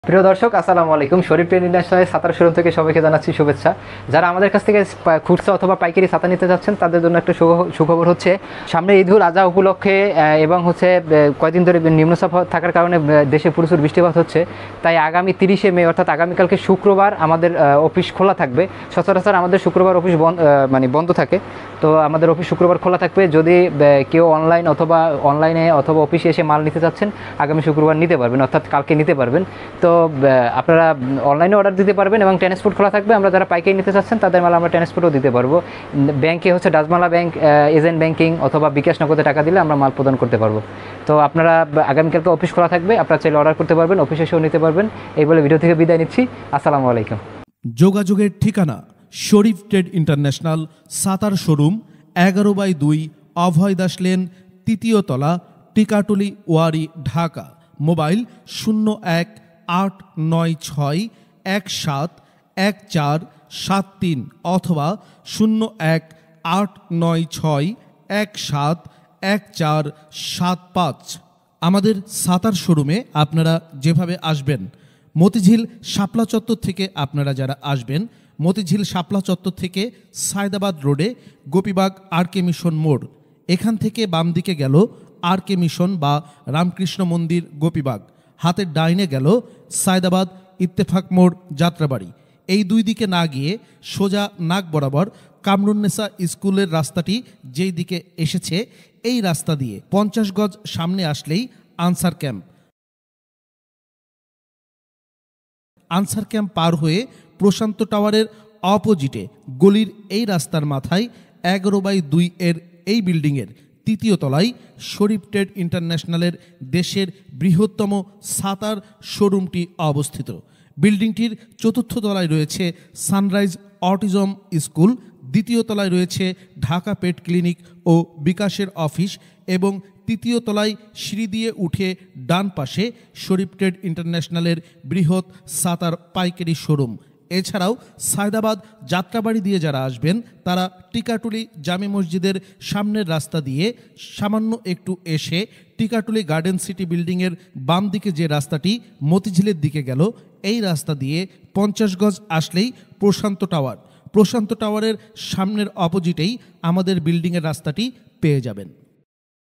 প্রিয় দর্শক, আসসালামু আলাইকুম। শরীফ ট্রেড ইন্টারন্যাশনাল ছাতার শোরুম থেকে সবাইকে জানাচ্ছি শুভেচ্ছা। যারা আমাদের কাছ থেকে খুচরা অথবা পাইকারি ছাতা নিতে যাচ্ছেন তাদের জন্য একটা সুখবর হচ্ছে, সামনে ঈদুল আজহা উপলক্ষে এবং কয়েকদিন ধরে নিম্নচাপ থাকার কারণে দেশে প্রচুর বৃষ্টিপাত হচ্ছে। তাই আগামী 30শে মে অর্থাৎ আগামীকালকে শুক্রবার আমাদের অফিস খোলা থাকবে। সচরাচর আমাদের শুক্রবার অফিস বন্ধ থাকে, তো আমাদের অফিস শুক্রবার খোলা থাকবে। যদি কেউ অনলাইনে অথবা অফিসে এসে মাল নিতে চাচ্ছেন, আগামী শুক্রবার নিতে পারবেন, অর্থাৎ কালকে নিতে পারবেন। তো আপনারা অনলাইনে অর্ডার দিতে পারবেন এবং ট্রান্সপোর্ট খোলা থাকবে। আমরা যারা পাইকারি নিতে চাচ্ছেন তাদের মাল আমরা ট্রান্সপোর্টও দিতে পারবো। ব্যাংকে ডাচবাংলা ব্যাংক, এজেন্ট ব্যাংকিং অথবা বিকাশ নগদে টাকা দিলে আমরা মাল প্রদান করতে পারবো। তো আপনারা আগামীকালকে অফিস খোলা থাকবে, আপনারা চাইলে অর্ডার করতে পারবেন, অফিসে এসেও নিতে পারবেন। এই বলে ভিডিও থেকে বিদায় নিচ্ছি। আসসালামু আলাইকুম। যোগাযোগের ঠিকানা শরীফ ট্রেড ইন্টারন্যাশনাল ছাতার শোরুম, 11/2 অভয় দাস লেন, 3য় তলা, টিকাটুলি, ওয়ারী, ঢাকা। মোবাইল 0186171473 অথবা 018961711475। আমাদের ছাতার শোরুমে আপনারা যেভাবে আসবেন, মতিঝিল শাপলা চত্বর থেকে আপনারা যারা আসবেন, মতিঝিল শাপলা চত্বর থেকে সায়দাবাদ রোডে গোপীবাগ আরকে মিশন মোড়, এখান থেকে বাম দিকে গেল আরকে মিশন বা রামকৃষ্ণ মন্দির গোপীবাগ, হাতের ডাইনে গেল সায়দাবাদ ইত্তেফাক মোড় যাত্রাবাড়ি। এই দুই দিকে না গিয়ে সোজা নাক বরাবর কামরুন্নেসা স্কুলের রাস্তাটি যেই দিকে এসেছে, এই রাস্তা দিয়ে 50 গজ সামনে আসলেই আনসার ক্যাম্প। আনসার ক্যাম্প পার হয়ে প্রশান্ত টাওয়ারের অপোজিটে গলির এই রাস্তার মাথায় 11/2 এর এই বিল্ডিংয়ের 3য় তলায় শরীফ ট্রেড ইন্টারন্যাশনালের দেশের বৃহত্তম ছাতার শোরুমটি অবস্থিত। বিল্ডিংটির 4র্থ তলায় রয়েছে সানরাইজ অটিজম স্কুল, 2য় তলায় রয়েছে ঢাকা পেট ক্লিনিক ও বিকাশের অফিস এবং 3য় তলায় সিঁড়ি দিয়ে উঠে ডান পাশে শরীফ ট্রেড ইন্টারন্যাশনালের বৃহৎ ছাতার পাইকারি শোরুম। এছাড়াও সায়দাবাদ যাত্রাবাড়ি দিয়ে যারা আসবেন তারা টিকাটুলি জামে মসজিদের সামনের রাস্তা দিয়ে সামান্য একটু এসে টিকাটুলি গার্ডেন সিটি বিল্ডিংয়ের বাম দিকে যে রাস্তাটি মতিঝিলের দিকে গেল, এই রাস্তা দিয়ে 50 গজ আসলেই প্রশান্ত টাওয়ার। প্রশান্ত টাওয়ারের সামনের অপোজিটেই আমাদের বিল্ডিংয়ের রাস্তাটি পেয়ে যাবেন।